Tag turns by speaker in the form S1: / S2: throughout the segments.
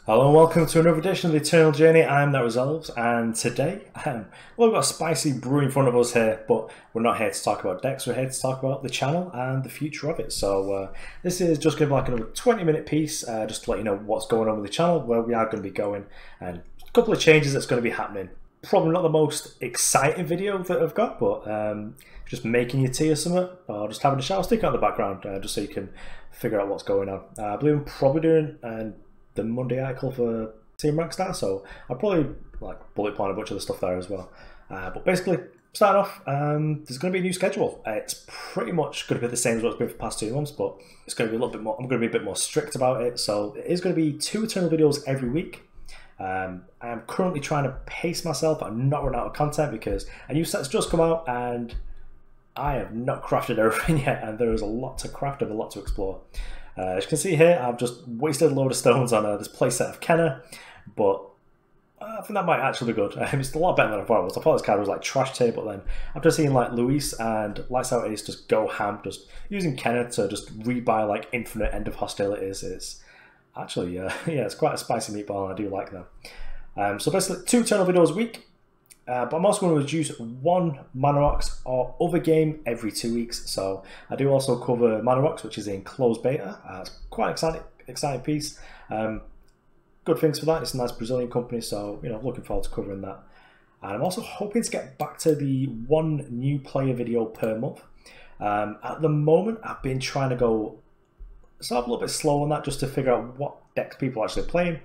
S1: Hello and welcome to another edition of the Eternal Journey. I'm That Resolves, and today, we've got a spicy brew in front of us here, but we're not here to talk about decks, we're here to talk about the channel and the future of it. So this is just going to be like another 20-minute piece, just to let you know what's going on with the channel, where we are going to be going, and a couple of changes that's going to be happening. Probably not the most exciting video that I've got, but just making your tea or something, or just having a shower stick on the background, just so you can figure out what's going on. I believe I'm probably doing the Monday article for Team Rockstar, so I'll probably like bullet point a bunch of the stuff there as well. But basically, starting off, there's going to be a new schedule. It's pretty much going to be the same as what it's been for the past 2 months, but it's going to be a little bit more. I'm going to be a bit more strict about it. So it is going to be 2 Eternal videos every week. I'm currently trying to pace myself. I'm not running out of content because a new set's just come out and I have not crafted everything yet, and there is a lot to craft and a lot to explore. As you can see here, I've just wasted a load of stones on this playset of Kenner, but I think that might actually be good. It's a lot better than I thought it was. I thought this card was like trash tape, but then after seeing like Luis and Lights Out Ace just go ham, just using Kenner to just rebuy like infinite End of Hostilities, it's actually, yeah, it's quite a spicy meatball, and I do like that. So basically, 2 Eternal videos a week. But I'm also going to reduce 1 Manarocks or other game every 2 weeks. So I do also cover Manarocks, which is in closed beta. It's quite an exciting piece. Good things for that. It's a nice Brazilian company, so looking forward to covering that. And I'm also hoping to get back to the 1 new player video per month. At the moment, I've been trying to go sort of a little bit slow on that, just to figure out what decks people are actually playing,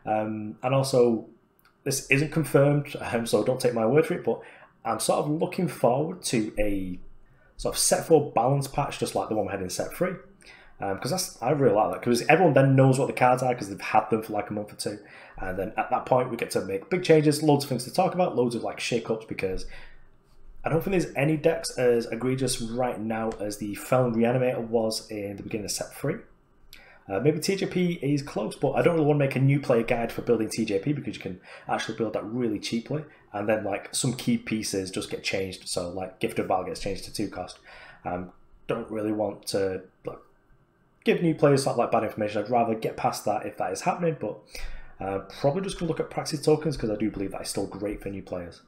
S1: and also. This isn't confirmed, so don't take my word for it, but I'm sort of looking forward to a sort of set 4 balance patch, just like the one we had in set 3. Because I really like that, because everyone then knows what the cards are, because they've had them for like a month or 2. And then at that point, we get to make big changes, loads of things to talk about, loads of like shake-ups, because I don't think there's any decks as egregious right now as the Felon Reanimator was in the beginning of set 3. Maybe TJP is close, but I don't really want to make a new player guide for building TJP, because you can actually build that really cheaply, and then like some key pieces just get changed. So like Gift of Val gets changed to 2 cost. Don't really want to like give new players sort of like bad information. I'd rather get past that if that is happening, but probably just going to look at Praxis tokens, because I do believe that is still great for new players.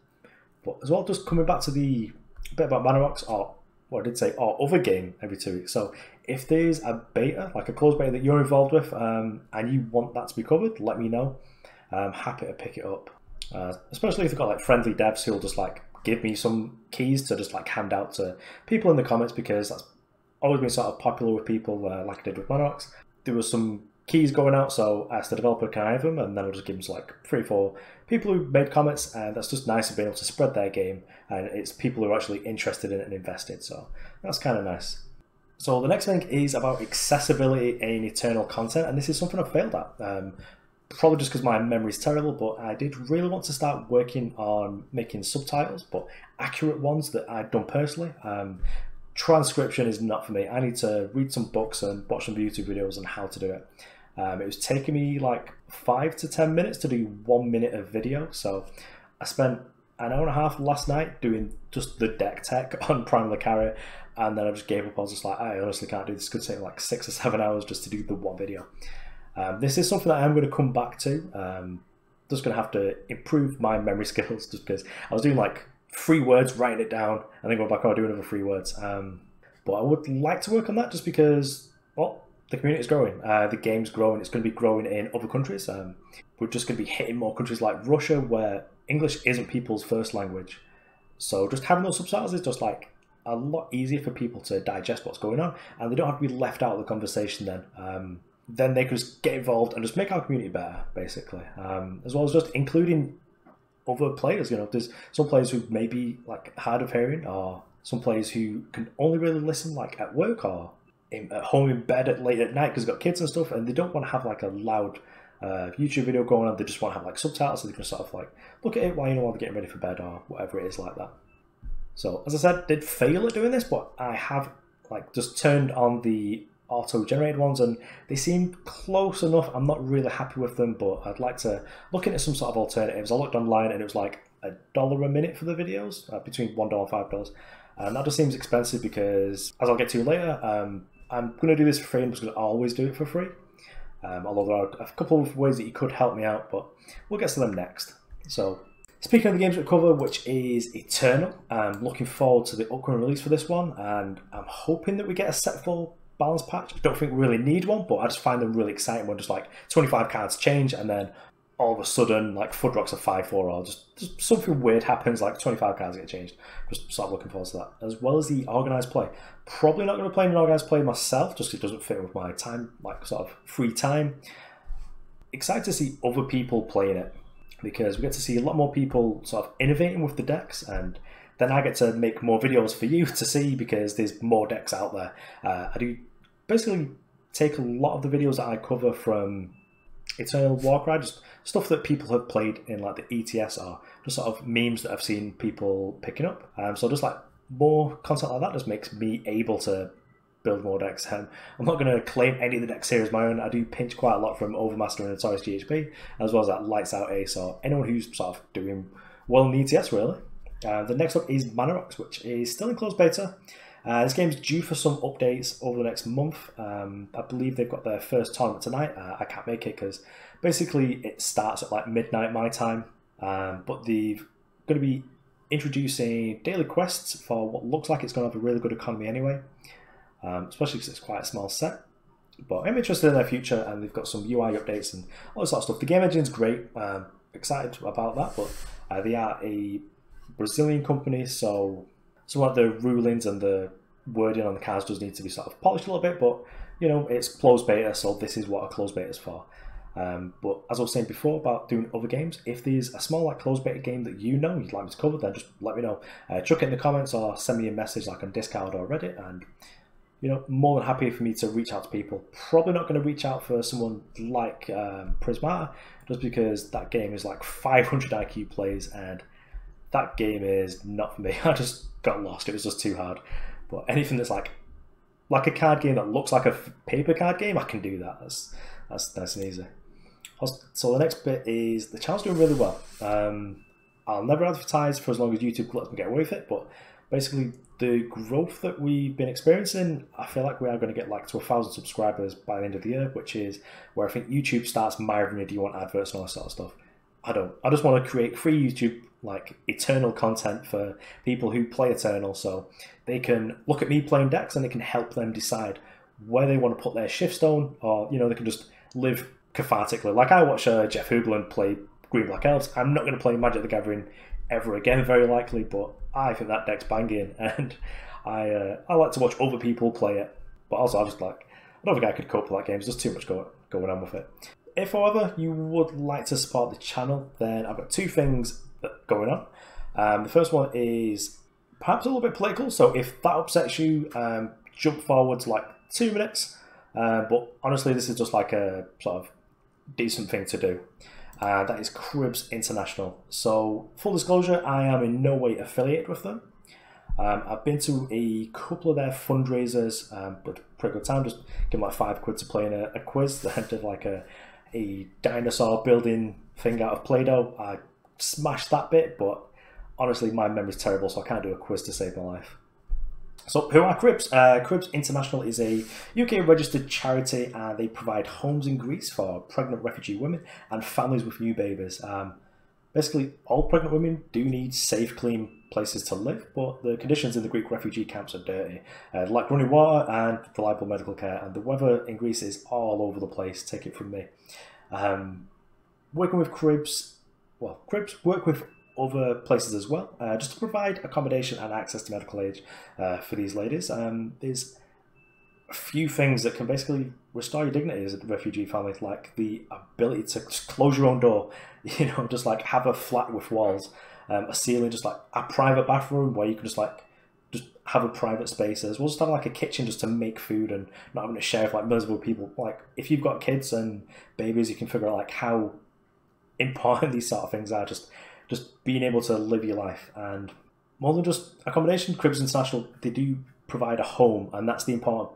S1: But as well, just coming back to the bit about Manarocks, or what I did say, or other game every 2 weeks. So if there's a beta, like a closed beta that you're involved with, and you want that to be covered, let me know. I'm happy to pick it up. Especially if you've got like friendly devs who'll just like give me some keys to just like hand out to people in the comments, because that's always been sort of popular with people, like I did with Manarocks. There was some keys going out, so I asked the developer, can I have them? And then I'll just give them to like 3 or 4 people who made comments, and that's just nice of being able to spread their game, and it's people who are actually interested in it and invested, so that's kind of nice. So the next thing is about accessibility in Eternal content, and this is something I've failed at. Probably just because my memory is terrible, but I did really want to start working on making subtitles, but accurate ones that I'd done personally. Transcription is not for me. I need to read some books and watch some YouTube videos on how to do it. It was taking me like 5 to 10 minutes to do 1 minute of video, so I spent an hour and a half last night doing just the deck tech on Prime Lucaria, and then I just gave up. I was just like, I honestly can't do this. It could take like 6 or 7 hours just to do the 1 video. This is something that I'm going to come back to. Just going to have to improve my memory skills, just because I was doing like 3 words, writing it down, and then going back and doing another 3 words. But I would like to work on that, just because, well, the community is growing, the game's growing, it's going to be growing in other countries. We're just going to be hitting more countries like Russia, where English isn't people's first language. So just having those subtitles is just like a lot easier for people to digest what's going on, and they don't have to be left out of the conversation then. Then they can just get involved and just make our community better, basically. As well as just including other players. There's some players who may be like hard of hearing, or some players who can only really listen like at work or at home in bed late at night because they've got kids and stuff, and they don't want to have like a loud YouTube video going on. They just want to have like subtitles so they can sort of like look at it while they're getting ready for bed or whatever it is like that. So as I said, did fail at doing this, but I have like just turned on the auto-generated ones, and they seem close enough. I'm not really happy with them, but I'd like to look into some sort of alternatives. I looked online and it was like $1 a minute for the videos, between $1 and $5. And that just seems expensive, because as I'll get to later, I'm going to do this for free, and I'm just going to always do it for free. although there are a couple of ways that you could help me out, but we'll get to them next. So, speaking of the games we cover, which is Eternal, I'm looking forward to the upcoming release for this one, and I'm hoping that we get a set full balance patch. I don't think we really need one, but I just find them really exciting when just like 25 cards change and then all of a sudden like Fudrock's a 5/4 or just something weird happens, like 25 cards get changed. Just sort of looking forward to that. As well as the organised play. Probably not going to play an organised play myself, just because it doesn't fit with my time, like sort of free time. Excited to see other people playing it, because we get to see a lot more people sort of innovating with the decks, and then I get to make more videos for you to see because there's more decks out there. I do basically take a lot of the videos that I cover from Eternal Warcry, just stuff that people have played in like the ETS, or just sort of memes that I've seen people picking up. So just like more content like that just makes me able to build more decks. I'm not going to claim any of the decks here as my own. I do pinch quite a lot from Overmaster and Notorious GHP, as well as that Lights Out Ace, or anyone who's sort of doing well in the ETS really. The next up is Manarocks, which is still in closed beta. This game's due for some updates over the next month. I believe they've got their first tournament tonight. I can't make it because basically it starts at like midnight my time. But they're going to be introducing daily quests for what looks like it's going to have a really good economy anyway. Especially because it's quite a small set. But I'm interested in their future, and they've got some UI updates and all this sort of stuff. The game engine's great. Excited about that, but they are a Brazilian company, so some of the rulings and the wording on the cards does need to be sort of polished a little bit, but you know, it's closed beta, so this is what a closed beta is for. But as I was saying before about doing other games, if there's a small like closed beta game that you know you'd like me to cover, then just let me know. Chuck it in the comments or send me a message like on Discord or Reddit, and you know, more than happy for me to reach out to people. Probably not going to reach out for someone like Prismata, just because that game is like 500 IQ plays, and that game is not for me. I just got lost. It was just too hard. But anything that's like a card game that looks like a paper card game, I can do that. That's nice and easy. So the next bit is the channel's doing really well. I'll never advertise for as long as YouTube lets me get away with it, but basically the growth that we've been experiencing, I feel like we are going to get like to 1,000 subscribers by the end of the year, which is where I think YouTube starts mirroring me. Do you want adverts and all that sort of stuff? I don't. I just want to create free YouTube like Eternal content for people who play Eternal, so they can look at me playing decks and it can help them decide where they want to put their shiftstone, or you know, they can just live cathartically. Like I watch Jeff Hoogland play Green Black Elves. I'm not going to play Magic the Gathering ever again, very likely, but I think that deck's banging, and I like to watch other people play it. But also, I don't think I could cope with that game. There's just too much going on with it. If, however, you would like to support the channel, then I've got two things going on. The first one is perhaps a little bit political, so if that upsets you, jump forward to like 2 minutes. But honestly, this is just like a sort of decent thing to do. That is Cribs International. So, full disclosure, I am in no way affiliated with them. I've been to a couple of their fundraisers, but pretty good time. Just give them like £5 to play in a quiz. They did like a dinosaur building thing out of Play-Doh. I smashed that bit, but honestly, my memory's terrible, so I can't do a quiz to save my life. So, who are Cribs? Cribs International is a UK registered charity, and they provide homes in Greece for pregnant refugee women and families with new babies. Basically, all pregnant women do need safe, clean places to live, but the conditions in the Greek refugee camps are dirty. They lack running water and reliable medical care, and the weather in Greece is all over the place, take it from me. Working with Cribs, well, Cribs work with other places as well, just to provide accommodation and access to medical aid for these ladies. There's a few things that can basically restore your dignity as a refugee family, like the ability to just close your own door, you know, just like have a flat with walls, a ceiling, just like a private bathroom where you can just have a private space, as well as just have like a kitchen just to make food and not having to share with like millions of people. Like if you've got kids and babies, you can figure out like how important these sort of things are, just being able to live your life. And more than just accommodation, Cribs International, they do provide a home, and that's the important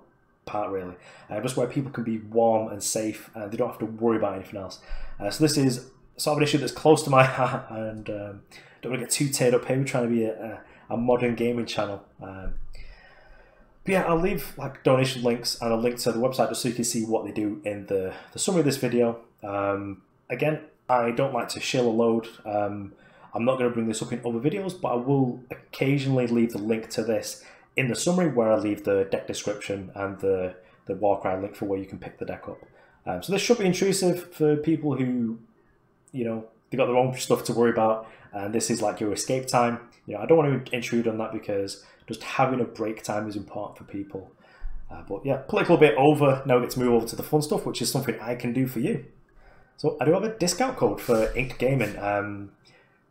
S1: part really, just where people can be warm and safe, and they don't have to worry about anything else. So this is sort of an issue that's close to my heart, and don't want to get too teared up here. We're trying to be a modern gaming channel. But yeah, I'll leave like donation links and a link to the website just so you can see what they do in the summary of this video. Again, I don't like to shill a load. I'm not going to bring this up in other videos, but I will occasionally leave the link to this in the summary where I leave the deck description and the Warcry link for where you can pick the deck up. So this should be intrusive for people who, you know, they've got their own stuff to worry about, and this is like your escape time. You know, I don't want to intrude on that because just having a break time is important for people. But yeah, political bit over. Now we get to move over to the fun stuff, which is something I can do for you. So I do have a discount code for Inked Gaming.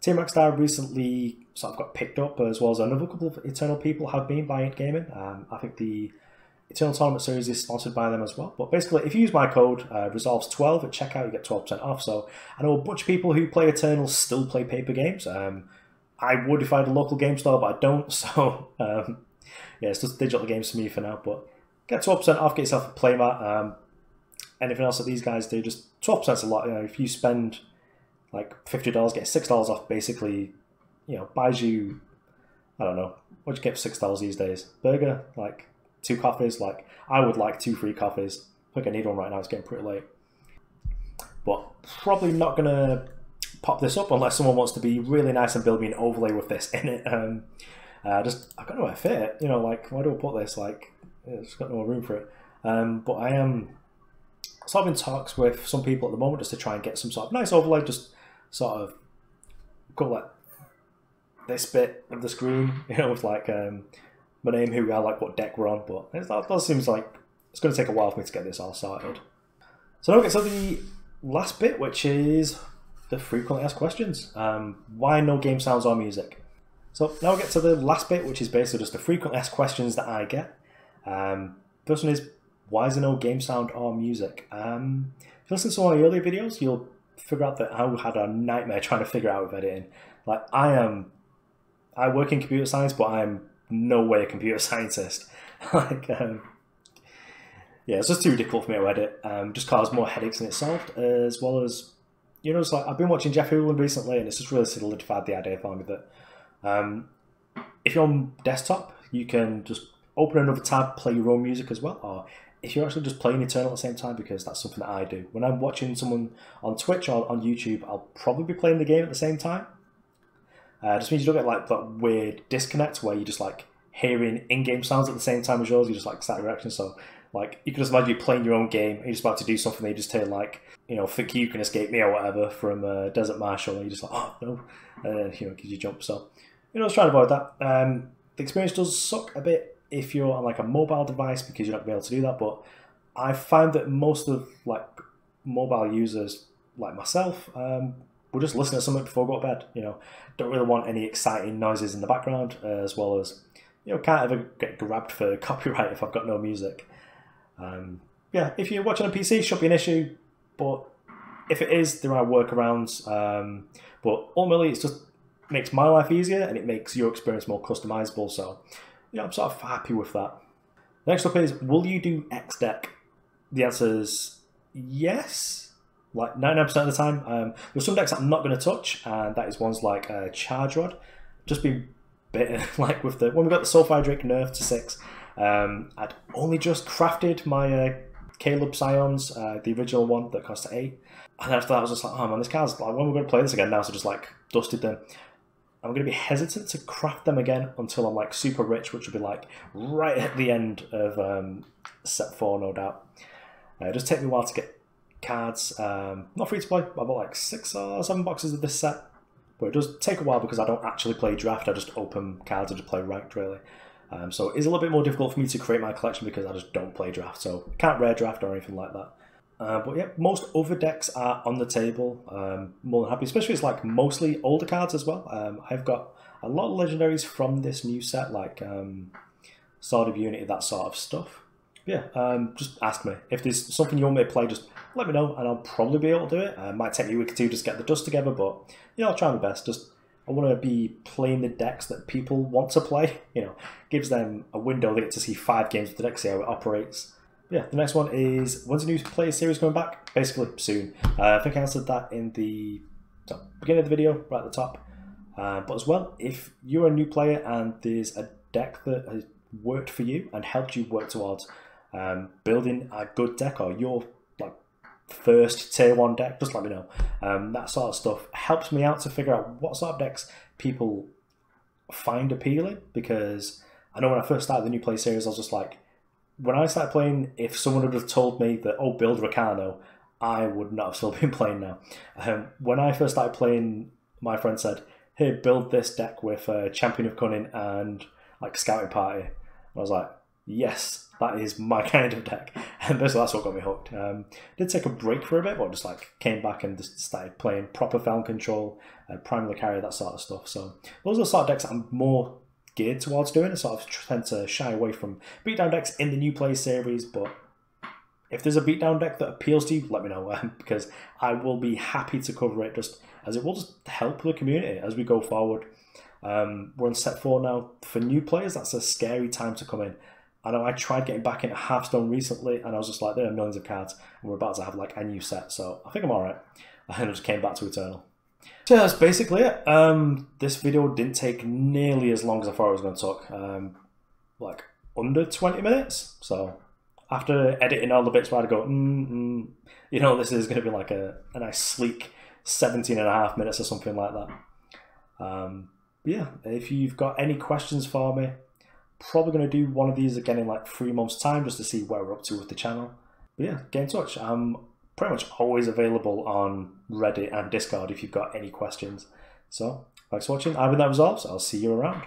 S1: Team Rockstar recently sort of got picked up, as well as another couple of Eternal people have been by Inked Gaming. I think the Eternal Tournament Series is sponsored by them as well. But basically, if you use my code, Resolves12 at checkout, you get 12% off. So I know a bunch of people who play Eternals still play paper games. I would if I had a local game store, but I don't. So yeah, it's just digital games for me for now. But get 12% off, get yourself a playmat. Anything else that these guys do, just 12% is a lot. You know, if you spend like $50, get $6 off, basically, you know, buys you, I don't know, what'd you get for $6 these days? Burger, like 2 coffees. Like I would like 2 free coffees. I think I need one right now. It's getting pretty late. But probably not gonna pop this up unless someone wants to be really nice and build me an overlay with this in it. I've got nowhere to fit it. You know, like why do I put this? Like it's got no room for it. But I am sort of in talks with some people at the moment just to try and get some sort of nice overlay. Just sort of go like this bit of the screen, you know, with like my name, who we are, like what deck we're on. But that seems like it's going to take a while for me to get this all sorted. So now we get to the last bit, which is the frequently asked questions. Why no game sounds or music? So now we get to the last bit, which is basically just the frequently asked questions that I get. First one is, why is there no game sound or music? If you listen to some of my earlier videos, you'll figure out that I had a nightmare trying to figure out with editing. Like I work in computer science, but I'm no way a computer scientist. Like, yeah, it's just too difficult for me to edit. Just caused more headaches than it solved, as well as, you know, it's like I've been watching Jeff Hewland recently, and it's just really solidified the idea for me that if you're on desktop, you can just open another tab, play your own music as well, or if you're actually just playing Eternal at the same time, because that's something that I do. When I'm watching someone on Twitch or on YouTube, I'll probably be playing the game at the same time. Just means you don't get like that weird disconnect where you're just like hearing in-game sounds at the same time as yours. You just like start reaction. So like you can just imagine you playing your own game, and you're just about to do something, and you just hear like, you know, think you can escape me or whatever from Desert Marshal, and you're just like, oh no, you know, gives you jump. So, you know, let's try to avoid that. The experience does suck a bit if you're on like a mobile device, because you're not going to be able to do that. But I find that most of like mobile users like myself will just listen to something before go to bed. You know, don't really want any exciting noises in the background, as well as, you know, can't ever get grabbed for copyright if I've got no music. Yeah, if you're watching on a PC, should be an issue, but if it is, there are workarounds. But ultimately, it just makes my life easier, and it makes your experience more customizable. So, you know, I'm sort of happy with that. Next up is, will you do X deck? The answer is yes, like 99% of the time. There's some decks I'm not going to touch, and that is ones like Charge Rod. Just been bitten, like with when we got the Soulfire Drake nerf to 6. I'd only just crafted my Caleb Scions, the original one that cost 8. And after that I was just like, oh man, this card's like, when we're going to play this again now, so just like dusted them. I'm going to be hesitant to craft them again until I'm like super rich, which will be like right at the end of set 4, no doubt. It just take me a while to get cards. Not free to play. I bought like 6 or 7 boxes of this set, but it does take a while because I don't actually play draft. I just open cards and just play ranked, really. So it is a little bit more difficult for me to create my collection because I just don't play draft, so can't rare draft or anything like that. But yeah, most other decks are on the table. More than happy, especially it's like mostly older cards as well. I've got a lot of legendaries from this new set, like Sword of Unity, that sort of stuff. Yeah, just ask me. If there's something you want me to play, just let me know, and I'll probably be able to do it. It might take me a week or two just to get the dust together, but yeah, I'll try my best. I want to be playing the decks that people want to play. You know, gives them a window. They get to see 5 games of the deck, see how it operates. Yeah, the next one is, when's the new player series coming back? Basically, soon. I think I answered that in the beginning of the video, right at the top. But as well, if you're a new player and there's a deck that worked for you and helped you work towards building a good deck or your like first tier 1 deck, just let me know. That sort of stuff helps me out to figure out what sort of decks people find appealing, because I know when I first started the New Play series, I was just like, when I started playing, if someone would have told me that, oh, build Ricano, I would not have still been playing now. When I first started playing, my friend said, hey, build this deck with Champion of Cunning and like Scouting Party. And I was like, yes, that is my kind of deck. And basically that's what got me hooked. Did take a break for a bit, but just like came back and just started playing proper Felon Control, Primal Carry, that sort of stuff. So those are the sort of decks that I'm more geared towards doing. I sort of tend to shy away from beatdown decks in the New Play series, but if there's a beatdown deck that appeals to you, let me know, because I will be happy to cover it, just as it will just help the community as we go forward. We're on set 4 now. For new players, that's a scary time to come in. I know I tried getting back into Hearthstone recently, and I was just like, there are millions of cards, and we're about to have like a new set, so I think I'm alright. And I just came back to Eternal. So that's basically it. This video didn't take nearly as long as I thought it was going to take. Like under 20 minutes. So after editing all the bits where I go, you know, this is going to be like a nice sleek 17.5 minutes or something like that. Yeah, if you've got any questions for me, probably going to do one of these again in like 3 months' time just to see where we're up to with the channel. But yeah, get in touch. I'm pretty much always available on Reddit and Discord if you've got any questions. So, thanks for watching. I've been That Resolves. I'll see you around.